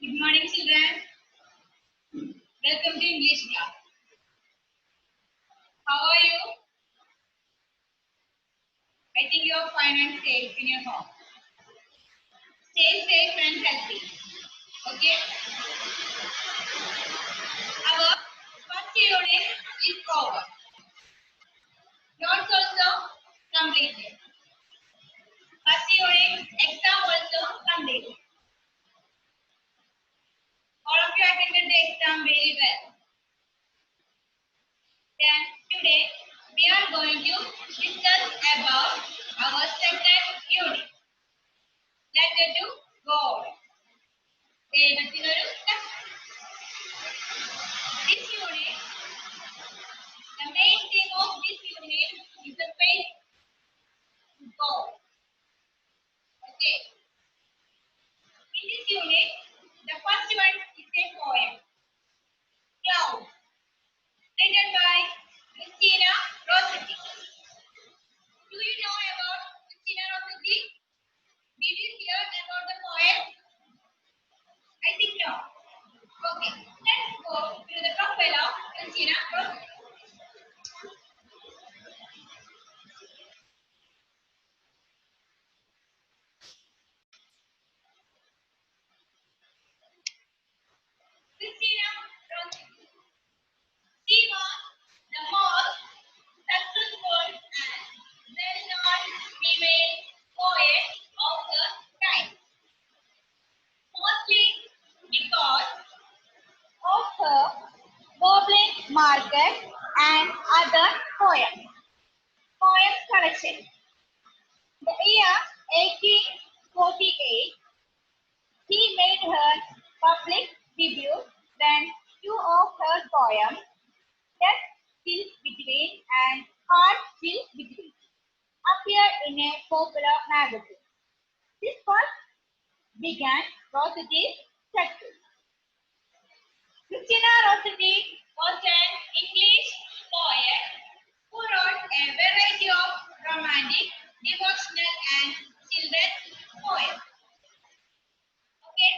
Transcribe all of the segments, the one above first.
Good morning, children. Welcome to English class. How are you? I think you are fine and safe in your home. Stay safe and healthy. Okay? Our first unit is over. Notes also completed. First unit exam also completed. All of you attended the exam very well. Then today we are going to discuss about our second unit. Letter to God. ദൈവത്തിനൊരു കത്ത്. This unit, the main theme of this unit is the faith to God. Okay. In this unit, the first one is a poem, Cloud, written by Christina Rossetti. Do you know about Christina Rossetti? Did you hear about the poem? I think no. Okay, let's go to the profile of Christina Rossetti. Christina Rossetti. She was the most successful and well-known female poet of her time, mostly because of her Goblin Market and other poem collection. The year 1848, he made her public debut when two of her poems, Death Still Between and Heart Still Between, appeared in a popular magazine. This first began Rossetti's success. Christina Rossetti was an English poet who wrote a variety of romantic, devotional, and children's poems. Okay.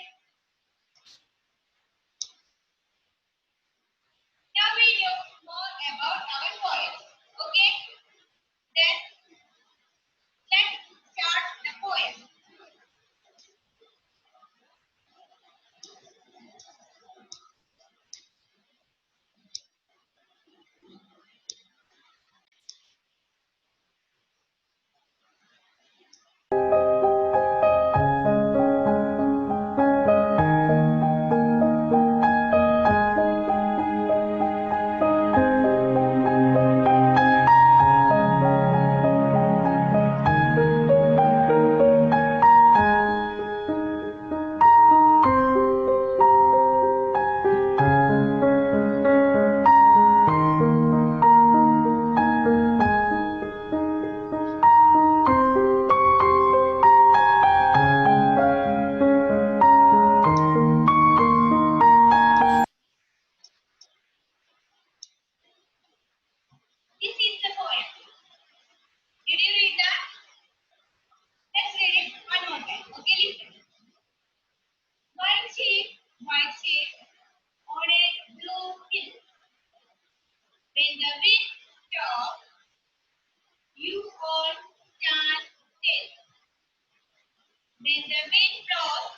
Now we know more about our poets. Okay. Then let's start the poem. This is the poem. Did you read that? Let's read it one more time. Okay, listen. White sheep on a blue hill. When the wind stops, you all stand still. When the wind blows,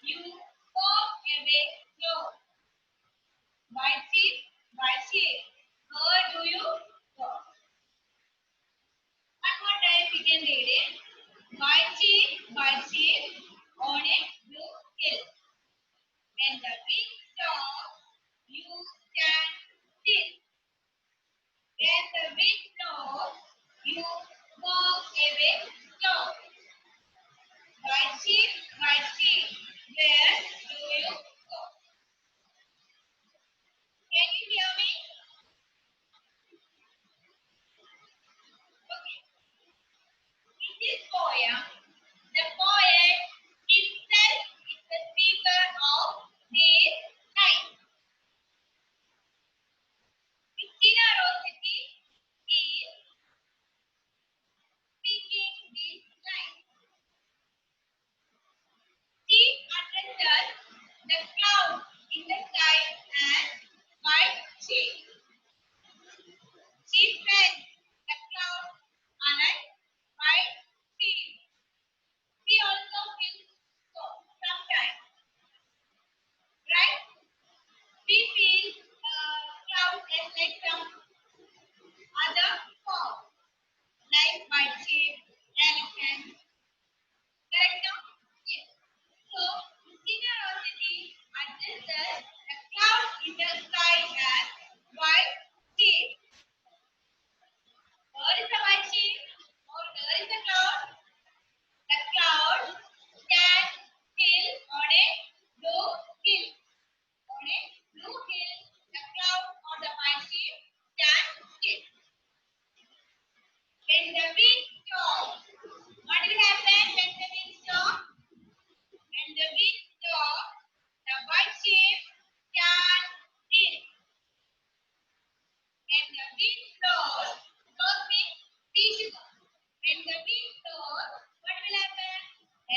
you walk away slow. White sheep, where do you go? One more time we can read it. White sheep on a blue hill. When the wind stops, you stand still. When the wind blows, you walk away slow. White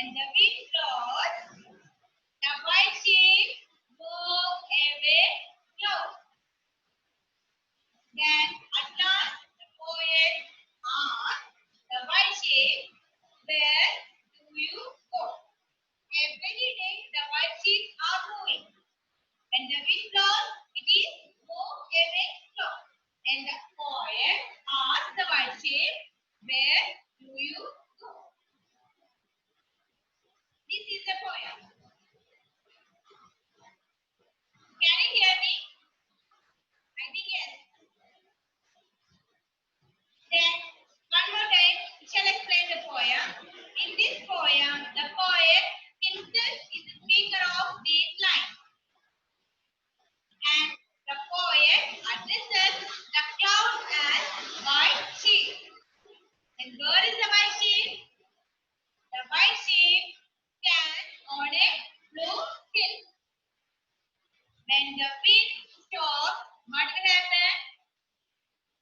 When the wind blows, the white sheep move away slow. Then at last the poet asked the white sheep, where do you go? Every day the white sheep are moving. When the wind blows, it is move away slow. Then the poet asked the white sheep, where do you go? This is the poem. Can you hear me? I think yes. Then one more time, we shall explain the poem. In this poem, the poet himself is the speaker of these lines. And the poet addresses the cloud as white sheep. And where is the white sheep? The white sheep stands on a blue hill. When the wind stops, what will happen?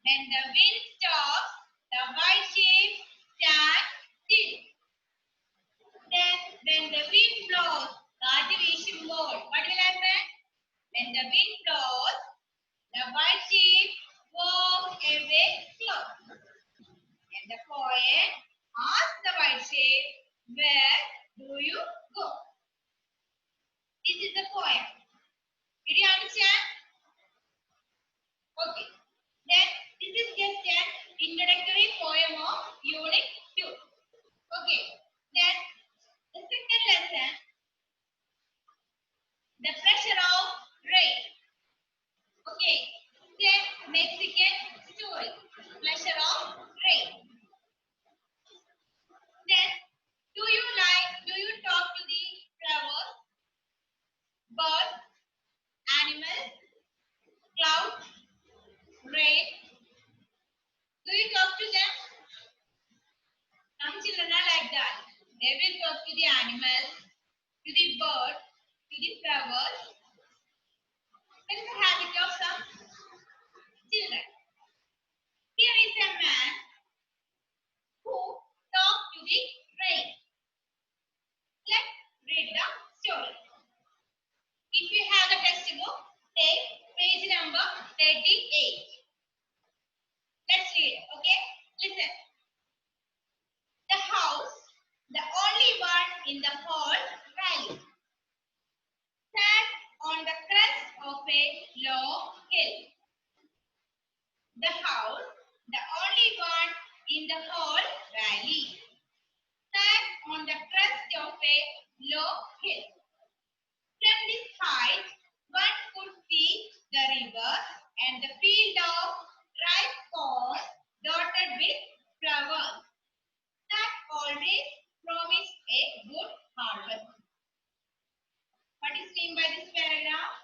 When the wind stops, the white sheep stands still. Then when the wind blows, കാറ്റ് വീശുമ്പോൾ what will happen? When the wind blows, the white sheep walk away slow. And the poet asks the white sheep, where do you go? This is the poem. Did you understand? Okay. Then this is just an introductory poem of Unit 2. Okay. Then the second lesson, the pressure of rain. Okay. Then Mexican story, pressure of rain. Then do you talk to the flowers, birds, animals, clouds, rain? Do you talk to them? Some children are like that. They will talk to the animals, to the birds, to the flowers. That is the habit of some children. Here is a man who talked to the rain. Let's read the story. If you have the textbook, take page number 38. Let's read it, okay? Listen. The house, the only one in the whole valley, sat on the crest of a low hill. The house, the only one in the whole valley, sat on the crest of a low hill. From this height, one could see the river and the field of ripe corn dotted with flowers that always promised a good harvest. What is meant by this paragraph?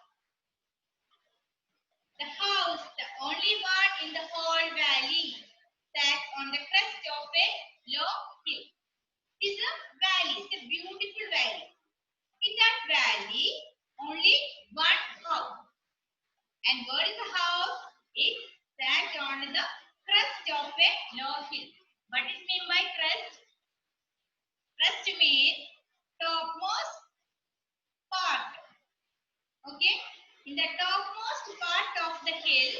The house, the only one in the whole valley, sat on the crest of a low hill. It's a valley, it's a beautiful valley. In that valley, only one house. And where is the house? It sat on the crest of a low hill. What is meant by crest? Crest means topmost part. Okay? In the topmost part of the hill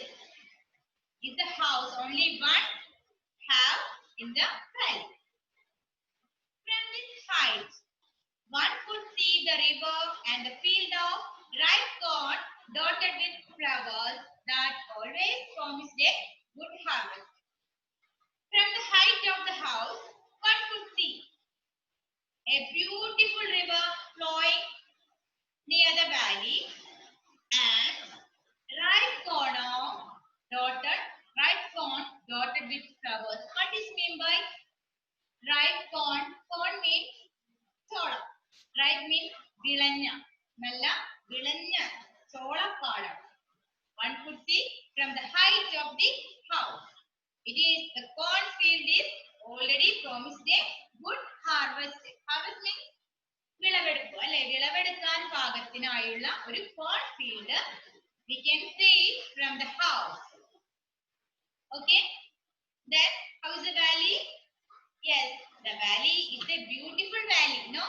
is the house. Only one house in the valley. From this height, one could see the river and the field of ripe corn dotted with flowers that always promised a good harvest. From the height of the house, one could see a beautiful river flowing near the valley and ripe corn dotted with flowers. What is meant by ripe corn? Corn means chola. Ripe means vilanya. Nalla vilanya chola pada. One could see from the height of the house. It is the cornfield is already promised a good harvest. Harvest means വിളവെടുപ്പ് അല്ലെ വിളവെടുക്കാൻ പാകത്തിനായുള്ള ഒരു cornfield we can see from the house. Okay, then how is the valley? Yes, the valley is a beautiful valley. No,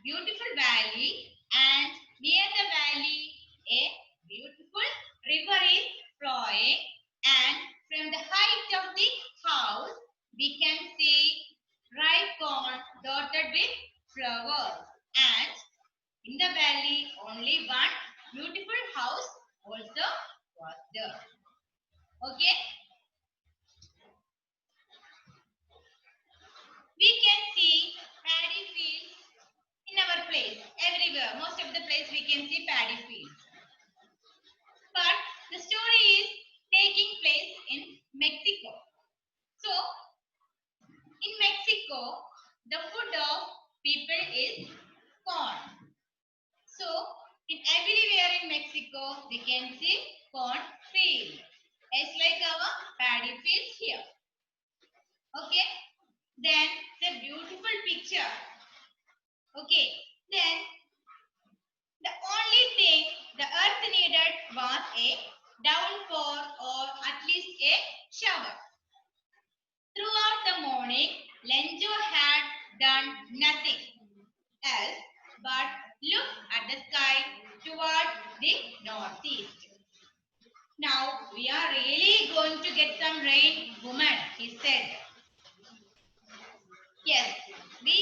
beautiful valley, and near the valley a beautiful river is flowing, and from the height of the house we can see ripe corn dotted with flowers, and in the valley only one beautiful house also was there. Okay. We can see paddy fields in our place, everywhere. Most of the place we can see paddy fields. But the story is taking place in Mexico. So, in Mexico, the food of people is corn. So, in everywhere in Mexico, we can see corn field. It's like our paddy fields here. Okay. Then, it's a beautiful picture. Okay. Then, the only thing the earth needed was a downpour or at least a shower. Throughout the morning, Lenjo had done nothing else but look at the sky toward the northeast. Now we are really going to get some rain, woman, he said. Yes, we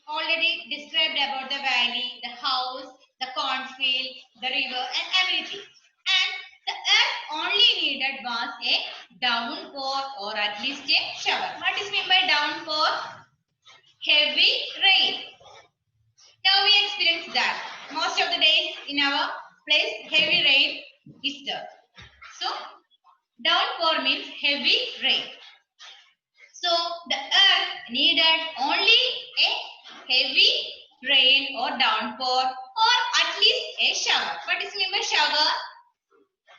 already described about the valley, the house, the cornfield, the river and everything. And the earth only needed was a downpour or at least a shower. What is meant by downpour? Heavy rain. Now we experience that. Most of the days in our place, heavy rain is there. So, downpour means heavy rain. So, the earth needed only a heavy rain or downpour or at least a shower. What is meant by shower?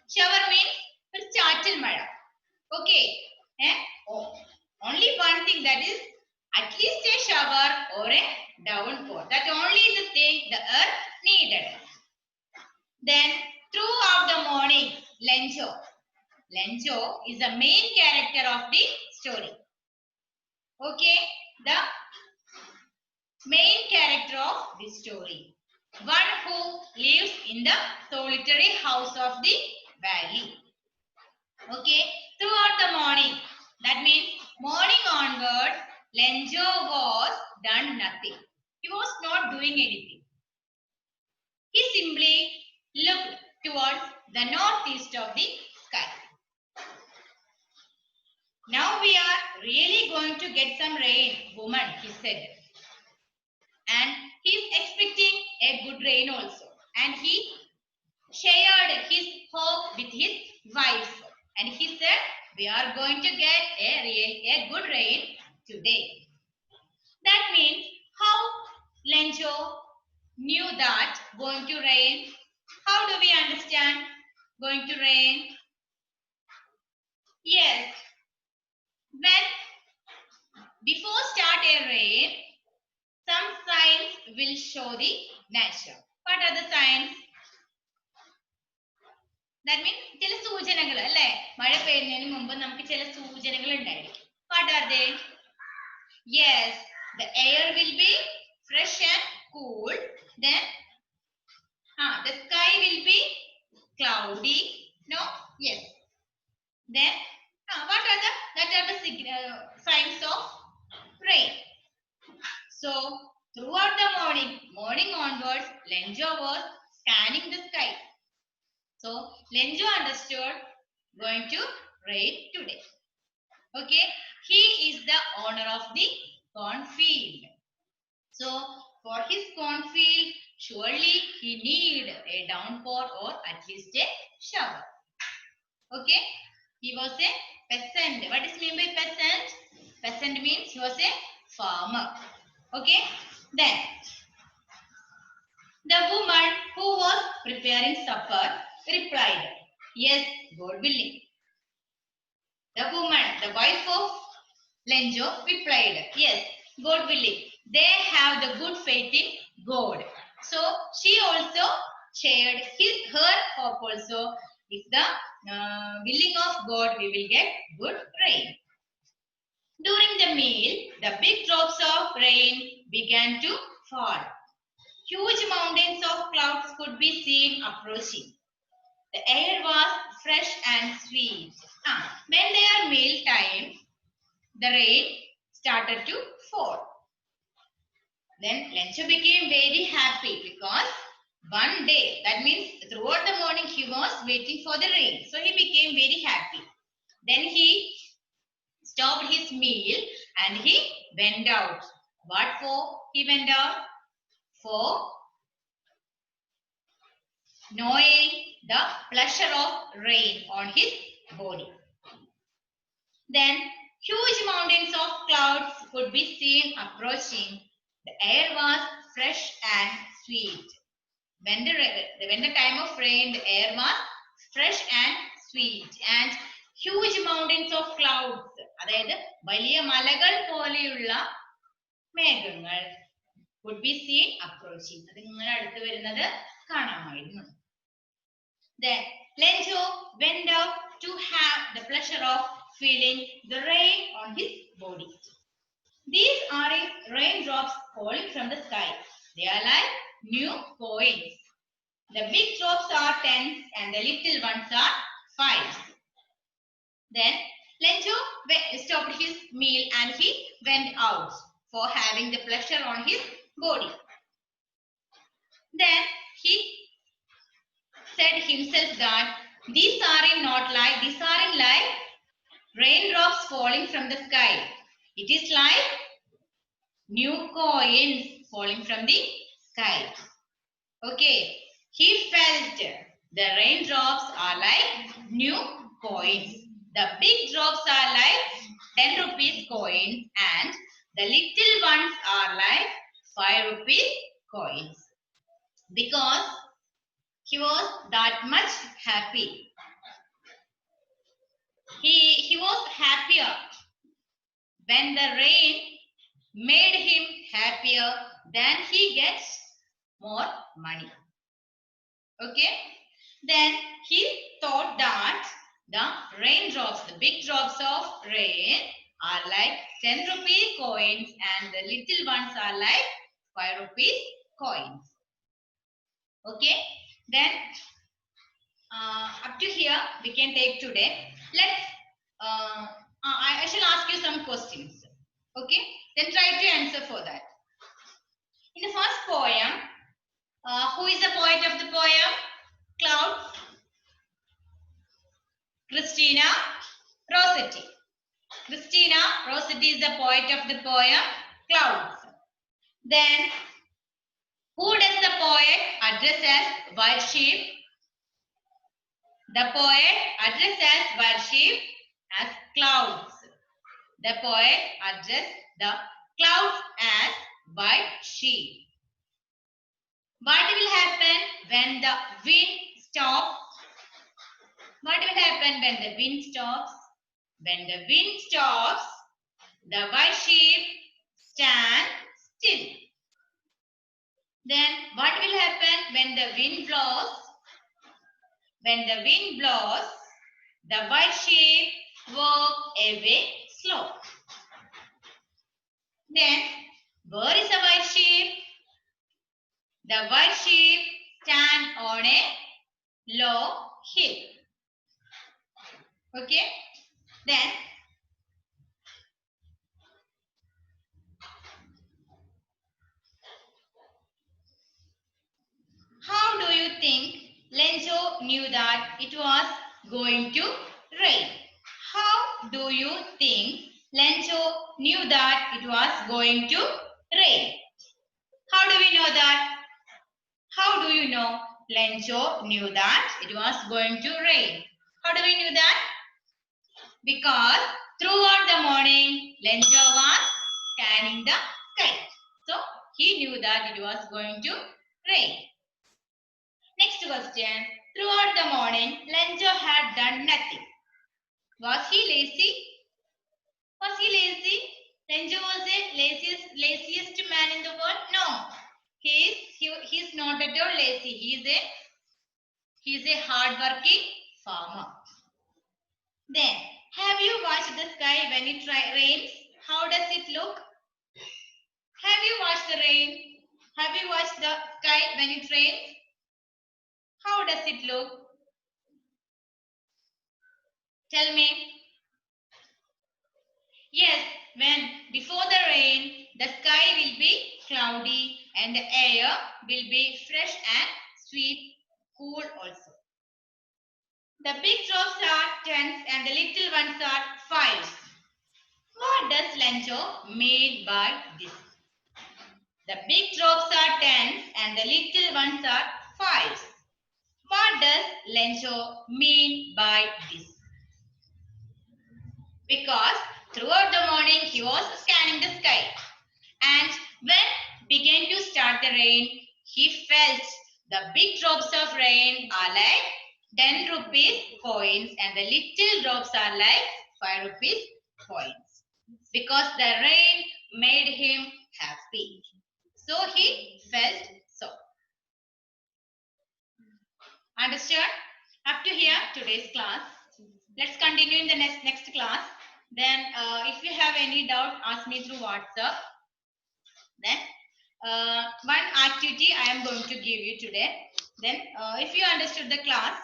Shower means chaatil mala. Okay. Only one thing, that is at least a shower or a downpour. That only is the thing the earth needed. Then throughout the morning, Lenjo is the main character of the story. Okay, the main character of the story. One who lives in the solitary house of the valley. Okay, throughout the morning, that means morning onward, Lenjo was done nothing. He was not doing anything. He simply looked towards the northeast of the sky. Now we are really going to get some rain, woman, he said. And he is expecting a good rain also. And he shared his hope with his wife. And he said, we are going to get a good rain today. That means how Lenjo knew that going to rain. How do we understand going to rain? Yes. When before start a rain, some signs will show the nature. What are the signs? That means ചില സൂചനകൾ അല്ലേ മഴ പെയ്യുന്നതിന് മുമ്പ് നമുക്ക് ചില സൂചനകൾ ഉണ്ടായിരിക്കും. What are they? Yes, the air will be fresh and cool. Then the sky will be cloudy. No? Yes. Then what are the signs of rain? So throughout the morning onwards, Lenjo was scanning the sky. So Lenjo understood going to rain today. Okay, he is the owner of the cornfield. So for his cornfield, surely he need a downpour or at least a shower. Okay, he was a peasant. What is meant by peasant? Peasant means he was a farmer. Okay, then the woman who was preparing supper replied, yes, God willing. The woman, the wife of Lenjo, replied, yes, God willing. They have the good faith in God. So she also shared her hope also. If the willing of God, we will get good rain. During the meal, the big drops of rain began to fall. huge mountains of clouds could be seen approaching. The air was fresh and sweet. When their meal time, the rain started to fall. Then Lencho became very happy because one day, that means throughout the morning, he was waiting for the rain. So he became very happy. Then he stopped his meal and he went out. What for he went out? For knowing the pleasure of rain on his body. Then huge mountains of clouds could be seen approaching. The air was fresh and sweet. When the time of rain, the air was fresh and sweet. And huge mountains of clouds, അതായത് വലിയ മലകൾ പോലെയുള്ള മേഘങ്ങൾ could be seen approaching. അത് ഇങ്ങനെ അടുത്ത് വരുന്നത് കാണാമായിരുന്നു. Then Lencho went out to have the pleasure of feeling the rain on his body. These are raindrops falling from the sky. They are like new coins. The big drops are tens and the little ones are fives. Then Lencho stopped his meal and he went out for having the pleasure on his body. Then he said himself that these aren't like raindrops falling from the sky. It is like new coins falling from the sky. Okay, he felt the raindrops are like new coins. The big drops are like 10 rupees coins and the little ones are like 5 rupees coins. Because he was that much happy. He was happier when the rain made him happier than he gets more money. Okay. Then he thought that the raindrops, the big drops of rain are like 10 rupee coins and the little ones are like 5 rupees coins. Okay. Then up to here we can take today. Let's I shall ask you some questions. Okay. Then try to answer for that. In the first poem, who is the poet of the poem? Clouds. Christina Rossetti. Christina Rossetti is the poet of the poem Clouds. Then who does the poet address as white sheep? The poet addresses white sheep as clouds. The poet addressed the clouds as white sheep. What will happen when the wind stops? What will happen when the wind stops? When the wind stops, the white sheep stand still. Then what will happen when the wind blows? When the wind blows, the white sheep walk away slow. Then where is the white sheep? The white sheep stand on a low hill. Okay. Then how do you think Lencho knew that it was going to rain? How do you think Lencho knew that it was going to rain? How do we know that? How do you know Lencho knew that it was going to rain? How do we know that? Because throughout the morning, Lencho was scanning the sky. So he knew that it was going to rain. Next question. Throughout the morning, Lencho had done nothing. Was he lazy? Was he lazy? Lencho was the laziest man in the world? No. He is not at all lazy. He is a hard-working farmer. Then, have you watched the sky when it rains? How does it look? Have you watched the rain? Have you watched the sky when it rains? How does it look? Tell me. Yes, when before the rain, the sky will be cloudy and the air will be fresh and sweet, cool also. The big drops are tens and the little ones are fives. What does Lencho mean by this? The big drops are tens and the little ones are fives. What does Lencho mean by this? Because throughout the morning he was scanning the sky, and when began to start the rain, he felt the big drops of rain are like 10 rupees coins and the little drops are like 5 rupees coins, because the rain made him happy. So he felt so. Understood? Up to here today's class. Let's continue in the next class. Then if you have any doubt, ask me through WhatsApp. Then one activity I am going to give you today. Then if you understood the class,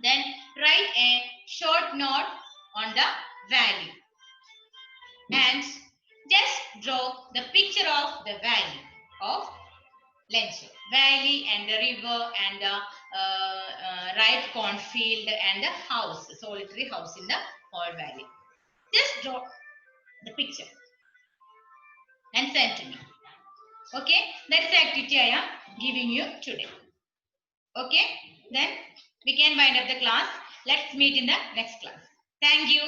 then write a short note on the value and just draw the picture of the valley of Lencho. Valley and the river and the ripe cornfield and the house, solitary house in the whole valley. Just draw the picture and send to me. Okay, that's the activity I am giving you today. Okay, then we can wind up the class. Let's meet in the next class. Thank you.